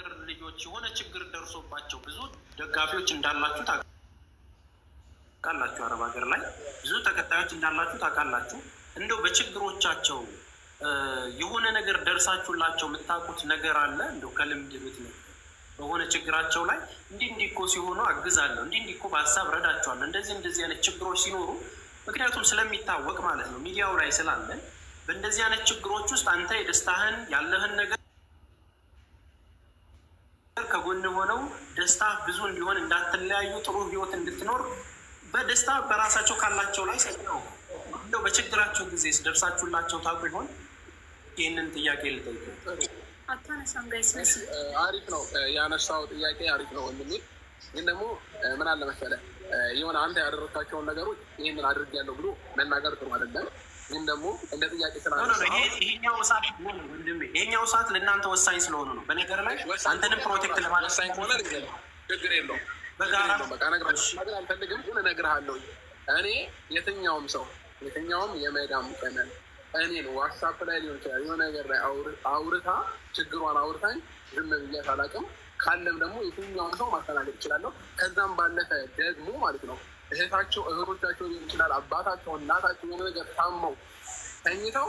ሀገር ልጆች የሆነ ችግር ደርሶባቸው ብዙ ደጋፊዎች እንዳላችሁ ታውቃላችሁ። አረብ ሀገር ላይ ብዙ ተከታዮች እንዳላችሁ ታውቃላችሁ። እንደው በችግሮቻቸው የሆነ ነገር ደርሳችሁላቸው የምታውቁት ነገር አለ? እንደው ከልምድ ነው በሆነ ችግራቸው ላይ እንዲህ እኮ ሲሆኑ አግዛለሁ፣ እንዲህ እኮ በሀሳብ ረዳቸዋለሁ፣ እንደዚህ አይነት ችግሮች ሲኖሩ ምክንያቱም ስለሚታወቅ ማለት ነው ሚዲያው ላይ ስላለን በእንደዚህ አይነት ችግሮች ውስጥ አንተ የደስታህን ያለህን ነገር ከጎን ሆነው ደስታ ብዙ እንዲሆን እንዳትለያዩ ጥሩ ህይወት እንድትኖር በደስታ በራሳቸው ካላቸው ላይ ሰጥተው እንደው በችግራቸው ጊዜ ደርሳችሁላቸው ታውቁ ይሆን? ይህንን ጥያቄ ልጠይቅ። አታነሳም ጋይስ? አሪፍ ነው ያነሳው ጥያቄ አሪፍ ነው ወንድሜ። ግን ደግሞ ምን አለ መሰለህ የሆነ አንተ ያደረካቸውን ነገሮች ይህንን አድርጌያለሁ ብሎ መናገር ጥሩ አይደለም። ግን ደግሞ እንደ ጥያቄ ይሄኛው ሰዓት ለእናንተ ወሳኝ ስለሆኑ ነው። በነገር ላይ አንተንም ፕሮቴክት ለማለት ወሳኝ ከሆነ ችግር የለውም። በጋራ በቃ ነገር አልፈልግም ግን እነግርሃለሁ። እኔ የትኛውም የመዳም ቀመን እኔን ዋትሳፕ ላይ ሊሆን ይችላል የሆነ ነገር ላይ አውርታ ችግሯን አውርታኝ ዝም ብያት አላውቅም። ካለም ደግሞ የትኛውም ሰው ማስተናገድ ይችላለሁ። ከዛም ባለፈ ደግሞ ማለት ነው እህቶቻቸው ሊሆን ይችላል አባታቸው፣ እናታቸው የሆነ ነገር ታመው ተኝተው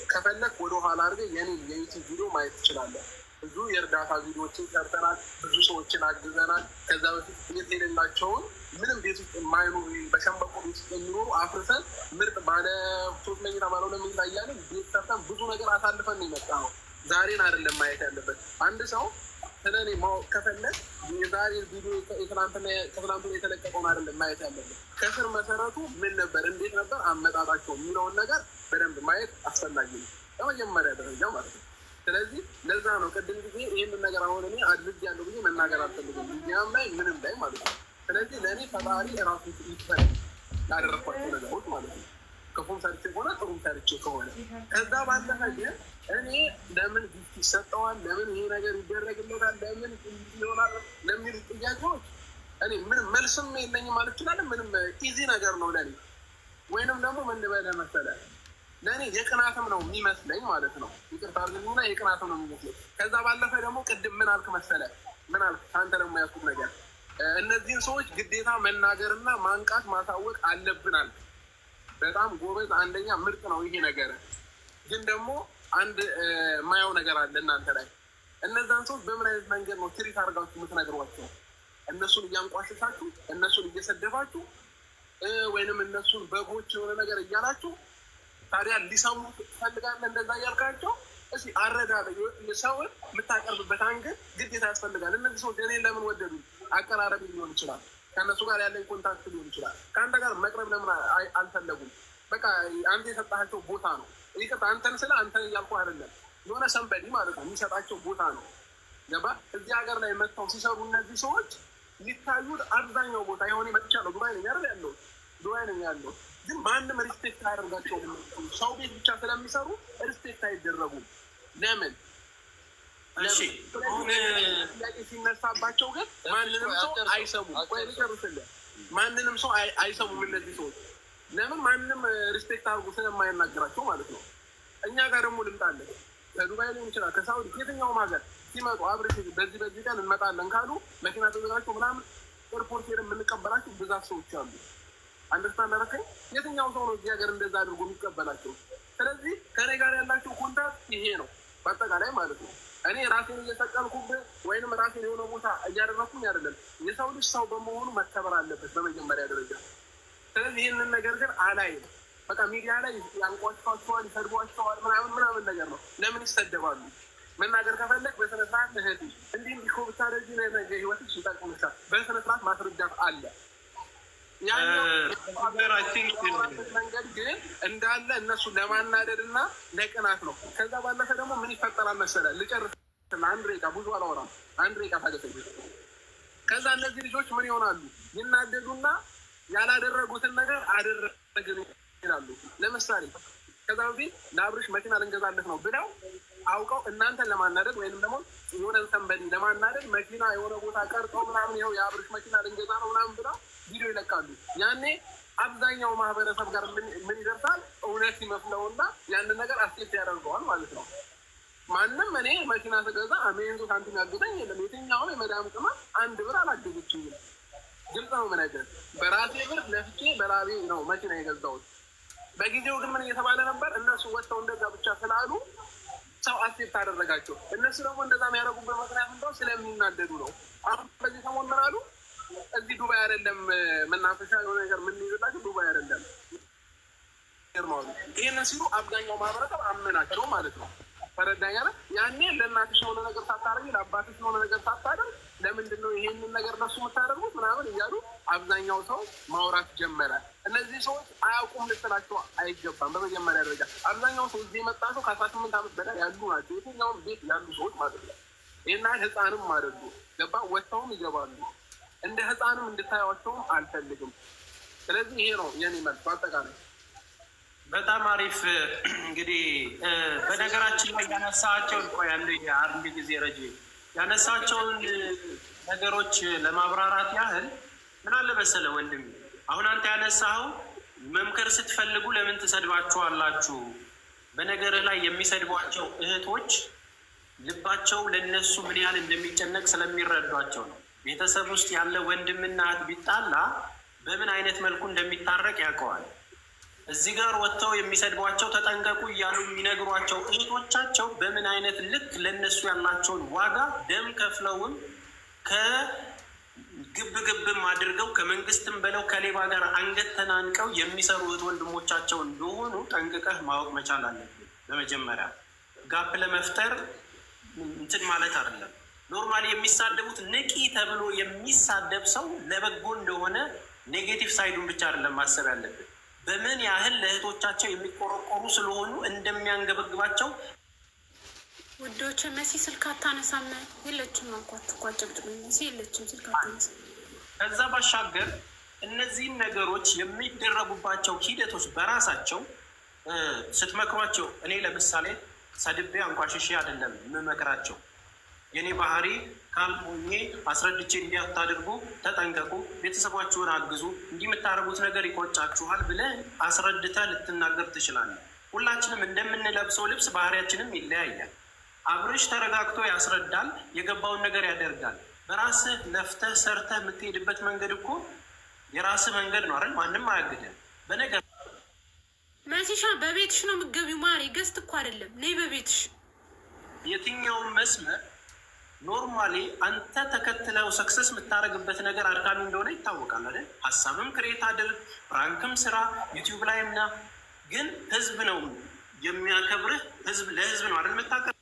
ከፈለግ ወደኋላ አድርገህ የኔን የዩቲዩብ ቪዲዮ ማየት ትችላለህ። ብዙ የእርዳታ ቪዲዮዎችን ሰርተናል። ብዙ ሰዎችን አግዘናል። ከዛ በፊት ቤት የሌላቸውን ምንም ቤት ውስጥ የማይኖሩ በሸንበቆ ቤት ውስጥ የሚኖሩ አፍርሰን ምርጥ ባለ 3 መኝታ ባለ 2 መኝታ እያለን ቤት ሰርተን ብዙ ነገር አሳልፈን የመጣ ነው። ዛሬን አይደለም ማየት ያለበት። አንድ ሰው ስለኔ ማወቅ ከፈለግ የዛሬ ቪዲዮ ከትናንቱ የተለቀቀውን አይደለም ማየት ያለበት። ከስር መሰረቱ ምን ነበር፣ እንዴት ነበር አመጣጣቸው የሚለውን ነገር በደንብ ማየት አስፈላጊ ነው በመጀመሪያ ደረጃ ማለት ነው። ስለዚህ ለዛ ነው ቅድም ጊዜ ይህንን ነገር አሁን እኔ አድርጌያለሁ ብዬ መናገር አልፈልግም፣ ሚዲያም ላይ ምንም ላይ ማለት ነው። ስለዚህ ለእኔ ፈጣሪ እራሱ ይክፈል ያደረኳቸው ነገሮች ማለት ነው። ክፉም ሰርቼ ከሆነ ጥሩም ሰርቼ ከሆነ ከዛ ባለፈ ግን እኔ ለምን ጊፍት ይሰጠዋል፣ ለምን ይሄ ነገር ይደረግለታል፣ ለምን ይሆናል ለሚሉ ጥያቄዎች እኔ ምንም መልስም የለኝም ማለት ይችላል። ምንም ኢዚ ነገር ነው ለእኔ። ወይንም ደግሞ ምን ልበልህ መሰለህ ለእኔ የቅናትም ነው የሚመስለኝ ማለት ነው። ይቅርታ አድርግልኝና የቅናትም ነው የሚመስለኝ። ከዛ ባለፈ ደግሞ ቅድም ምን አልክ መሰለህ ከአንተ ደግሞ ያልኩት ነገር እነዚህን ሰዎች ግዴታ መናገርና ማንቃት ማሳወቅ አለብናል። በጣም ጎበዝ፣ አንደኛ ምርጥ ነው ይሄ ነገር። ግን ደግሞ አንድ የማየው ነገር አለ እናንተ ላይ። እነዛን ሰዎች በምን አይነት መንገድ ነው ትሪት አድርጋችሁ የምትነግሯቸው? እነሱን እያንቋሸሻችሁ፣ እነሱን እየሰደባችሁ ወይንም እነሱን በጎች የሆነ ነገር እያላችሁ ታዲያ ሊሰሙ ትፈልጋለህ? እንደዛ እያልካቸው እስኪ አረዳለ ሰውን የምታቀርብበት አንገድ ግዴታ ያስፈልጋል። እነዚህ ሰዎች እኔን ለምን ወደዱ? አቀራረብ ሊሆን ይችላል፣ ከእነሱ ጋር ያለኝ ኮንታክት ሊሆን ይችላል። ከአንተ ጋር መቅረብ ለምን አልፈለጉም? በቃ አንተ የሰጣቸው ቦታ ነው። ይቅርታ አንተን ስለ አንተን እያልኩ አይደለም፣ የሆነ ሰንበዲ ማለት ነው የሚሰጣቸው ቦታ ነው። ገባ? እዚህ ሀገር ላይ መጥተው ሲሰሩ እነዚህ ሰዎች የሚታዩት አብዛኛው ቦታ የሆነ መጥቻለሁ። ዱባይ ነኝ ያለው ግን ማንም ሪስፔክት አያደርጋቸውም። ሰው ቤት ብቻ ስለሚሰሩ ሪስፔክት አይደረጉም። ለምን? ጥያቄ ሲነሳባቸው ግን ማንንም ሰው አይሰሙም። ማንንም ሰው አይሰሙም እነዚህ ሰዎች። ለምን? ማንም ሪስፔክት አድርጎ ስለማይናገራቸው ማለት ነው። እኛ ጋር ደግሞ ልምጣለን። ከዱባይ ሊሆን ይችላል ከሳውዲ የትኛውም ሀገር ሲመጡ አብረሽ በዚህ ቀን እንመጣለን ካሉ መኪና ተዘጋጅቶ ምናምን ኤርፖርት ሄደን የምንቀበላቸው ብዛት ሰዎች አሉ። አንደርስታንድ አደረከኝ? የትኛው ሰው ነው እዚህ ሀገር እንደዛ አድርጎ የሚቀበላቸው? ስለዚህ ከኔ ጋር ያላቸው ኮንታክት ይሄ ነው በአጠቃላይ ማለት ነው። እኔ ራሴን እየሰቀልኩብህ ወይንም ራሴን የሆነ ቦታ እያደረኩኝ አይደለም። የሰው ልጅ ሰው በመሆኑ መከበር አለበት በመጀመሪያ ደረጃ። ስለዚህ ይህንን ነገር ግን አላይም። በቃ ሚዲያ ላይ ያንቋቸዋቸዋል፣ ይሰድቧቸዋል፣ ምናምን ነገር ነው። ለምን ይሰደባሉ? መናገር ከፈለግ በስነስርዓት እህት እንዲህ እኮ ብታደርጊ ነገ ህይወትሽ ይጠቅምሻል። በስነስርዓት ማስረዳት አለ። መንገድ ግን እንዳለ እነሱ ለማናደድ እና ለቅናት ነው። ከዛ ባለፈ ደግሞ ምን ይፈጠራል መሰለህ? ልጨርስ አንድ ደቂቃ ብዙ አላወራም። አንድ ደቂቃ ታገሰኝ። ከዛ እነዚህ ልጆች ምን ይሆናሉ? ይናደዱና ያላደረጉትን ነገር አደረግን ይላሉ። ለምሳሌ ከዛ በፊት ለአብርሽ መኪና ልንገዛለት ነው ብለው አውቀው እናንተን ለማናደድ ወይንም ደግሞ የሆነ ሰንበዲ ለማናደድ መኪና የሆነ ቦታ ቀርጠው ምናምን ይኸው የአብርሽ መኪና ልንገዛ ነው ምናምን ብለው ቪዲዮ ይለቃሉ። ያኔ አብዛኛው ማህበረሰብ ጋር ምን ይደርሳል? እውነት ይመስለውና ያንን ነገር አስኬት ያደርገዋል ማለት ነው። ማንም እኔ መኪና ስገዛ አሜንዞ ሳንቲም ያገዘኝ የለም። የትኛውም የመዳም ቅመም 1 ብር አላገዘችኝም። ግልጽ ነው የምነግርህ። በራሴ ብር ለፍቼ በላቤ ነው መኪና የገዛሁት። በጊዜው ግን ምን እየተባለ ነበር? እነሱ ወጥተው እንደዛ ብቻ ስላሉ ሰው አሴፕት አደረጋቸው። እነሱ ደግሞ እንደዛ የሚያደርጉበት ምክንያት እንደው ስለሚናደዱ ነው። አሁን በዚህ ሰሞን ምን አሉ? እዚህ ዱባይ አይደለም መናፈሻ የሆነ ነገር የምንይዝላቸው ዱባይ አይደለም። ይህንን ሲሉ አብዛኛው ማህበረሰብ አመናቸው ማለት ነው። ተረዳኛ። ያኔ ለእናትሽ የሆነ ነገር ሳታደርጊ ለአባትሽ የሆነ ነገር ሳታደርግ ለምንድን ነው ይሄንን ነገር እነሱ የምታደርጉት ምናምን እያሉ አብዛኛው ሰው ማውራት ጀመረ። እነዚህ ሰዎች አያውቁም ልትላቸው አይገባም። በመጀመሪያ ደረጃ አብዛኛው ሰው እዚህ የመጣ ሰው ከ18 ዓመት በላይ ያሉ ናቸው። የትኛውም ቤት ያሉ ሰዎች ማለት ነው። ይህና ህፃንም አደሉ ገባ ወጥተውም ይገባሉ። እንደ ህፃንም እንድታያቸውም አልፈልግም። ስለዚህ ይሄ ነው የኔ መልስ በአጠቃላይ። በጣም አሪፍ። እንግዲህ በነገራችን ላይ ያነሳቸውን አንድ ጊዜ ረጅ ያነሳቸውን ነገሮች ለማብራራት ያህል ምን አለ መሰለህ ወንድም፣ አሁን አንተ ያነሳኸው መምከር ስትፈልጉ ለምን ትሰድባችኋላችሁ? በነገርህ ላይ የሚሰድቧቸው እህቶች ልባቸው ለነሱ ምን ያህል እንደሚጨነቅ ስለሚረዷቸው ነው። ቤተሰብ ውስጥ ያለ ወንድምና እህት ቢጣላ በምን አይነት መልኩ እንደሚታረቅ ያውቀዋል። እዚህ ጋር ወጥተው የሚሰድቧቸው ተጠንቀቁ እያሉ የሚነግሯቸው እህቶቻቸው በምን አይነት ልክ ለነሱ ያላቸውን ዋጋ ደም ከፍለውም ከግብግብም አድርገው ከመንግስትም በለው ከሌባ ጋር አንገት ተናንቀው የሚሰሩ እህት ወንድሞቻቸው እንደሆኑ ጠንቅቀህ ማወቅ መቻል አለብን። በመጀመሪያ ጋፕ ለመፍጠር እንትን ማለት አይደለም። ኖርማሊ የሚሳደቡት ንቂ ተብሎ የሚሳደብ ሰው ለበጎ እንደሆነ ኔጌቲቭ ሳይዱን ብቻ አይደለም ማሰብ ያለብን፣ በምን ያህል ለእህቶቻቸው የሚቆረቆሩ ስለሆኑ እንደሚያንገበግባቸው። ውዶች መሲ ስልክ አታነሳም፣ የለችም። አንኳት ቋጭብጥ መሲ የለችም፣ ስልክ አታነሳም። ከዛ ባሻገር እነዚህን ነገሮች የሚደረጉባቸው ሂደቶች በራሳቸው ስትመክሯቸው፣ እኔ ለምሳሌ ሰድቤ አንቋሽሼ አይደለም የምመክራቸው። የኔ ባህሪ ካልሆኜ አስረድቼ እንዲያታደርጉ ተጠንቀቁ፣ ቤተሰባችሁን አግዙ፣ እንዲህ የምታደርጉት ነገር ይቆጫችኋል ብለህ አስረድተህ ልትናገር ትችላለህ። ሁላችንም እንደምንለብሰው ልብስ ባህሪያችንም ይለያያል። አብርሽ ተረጋግቶ ያስረዳል፣ የገባውን ነገር ያደርጋል። በራስህ ለፍተህ ሰርተህ የምትሄድበት መንገድ እኮ የራስህ መንገድ ነው አይደል? ማንም አያግድም። በነገር መሲሻ በቤትሽ ነው የምትገቢው ማሪ፣ ገዝት እኮ አይደለም። ነይ በቤትሽ። የትኛውን መስመር ኖርማሊ አንተ ተከትለው ሰክሰስ የምታደርግበት ነገር አድካሚ እንደሆነ ይታወቃል አይደል? ሀሳብም ክሬት አድርግ፣ ራንክም ስራ፣ ዩቲዩብ ላይ እና ግን ህዝብ ነው የሚያከብርህ። ህዝብ ለህዝብ ነው አይደል የምታከብር።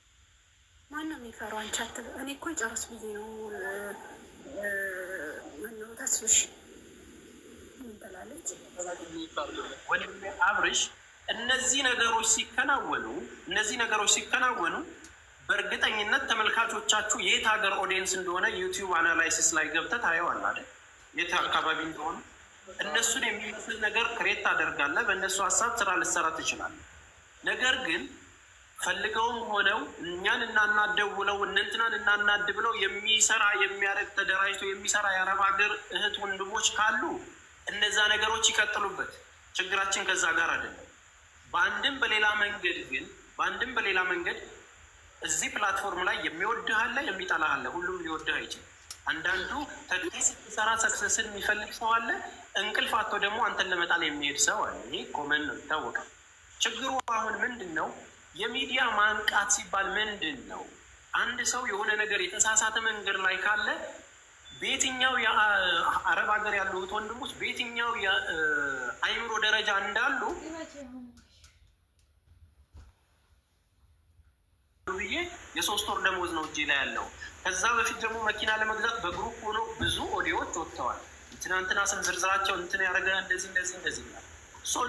ማነው የሚፈራው? አንቺ እኔ እኮ ጨርስ ብዬ ነው ማነው ተስፍሽ ምን ትላለች? ወንድሜ አብርሽ እነዚህ ነገሮች ሲከናወኑ በእርግጠኝነት ተመልካቾቻችሁ የት ሀገር ኦዲየንስ እንደሆነ ዩቲዩብ አናላይሲስ ላይ ገብተህ ታየዋለህ አይደል? የት አካባቢ እንደሆነ እነሱን የሚመስል ነገር ክሬት ታደርጋለህ። በእነሱ ሀሳብ ስራ ልትሰራ ትችላለህ። ነገር ግን ፈልገውም ሆነው እኛን እናናደው ብለው እነንትናን እናናድ ብለው የሚያደርግ ተደራጅቶ የሚሰራ የአረብ ሀገር እህት ወንድሞች ካሉ እነዛ ነገሮች ይቀጥሉበት። ችግራችን ከዛ ጋር አይደለም። በአንድም በሌላ መንገድ እዚህ ፕላትፎርም ላይ የሚወድህ አለ፣ የሚጠላህ አለ። ሁሉም ሊወድህ አይችልም። አንዳንዱ ተግዲስ ሰራ ሰክሰስን የሚፈልግ ሰው አለ። እንቅልፍ አጥቶ ደግሞ አንተን ለመጣል የሚሄድ ሰው አለ። ይሄ ኮመን ነው፣ ይታወቃል። ችግሩ አሁን ምንድን ነው? የሚዲያ ማንቃት ሲባል ምንድን ነው? አንድ ሰው የሆነ ነገር የተሳሳተ መንገድ ላይ ካለ በየትኛው የአረብ ሀገር ያሉት ወንድሞች በየትኛው የአይምሮ ደረጃ እንዳሉ ብዬ የ3 ወር ደሞዝ ነው እጄ ላይ ያለው። ከዛ በፊት ደግሞ መኪና ለመግዛት በግሩፕ ሆኖ ብዙ ኦዲዮዎች ወጥተዋል። ትናንትና ስም ዝርዝራቸው እንትን ያደረገ እንደዚህ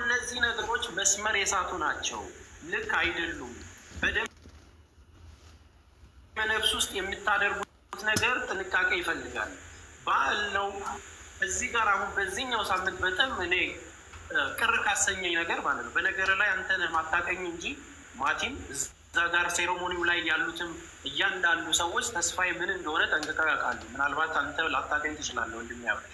እነዚህ ነገሮች መስመር የሳቱ ናቸው፣ ልክ አይደሉም። በደም ነፍስ ውስጥ የምታደርጉት ነገር ጥንቃቄ ይፈልጋል። በዓል ነው። እዚህ ጋር አሁን በዚህኛው ሳምንት በጣም እኔ ቅር ካሰኘኝ ነገር ማለት ነው፣ በነገር ላይ አንተ ነህ ማታቀኝ እንጂ ማቲም እዛ ጋር ሴሬሞኒው ላይ ያሉትም እያንዳንዱ ሰዎች ተስፋዬ ምን እንደሆነ ጠንቅቀው ያውቃሉ። ምናልባት አንተ ላታቀኝ ትችላለህ ወንድም ያብረሽ።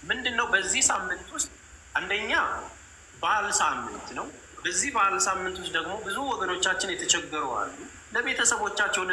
ምንድን ነው በዚህ ሳምንት ውስጥ አንደኛ በዓል ሳምንት ነው። በዚህ በዓል ሳምንት ውስጥ ደግሞ ብዙ ወገኖቻችን የተቸገሩ አሉ። ለቤተሰቦቻቸውን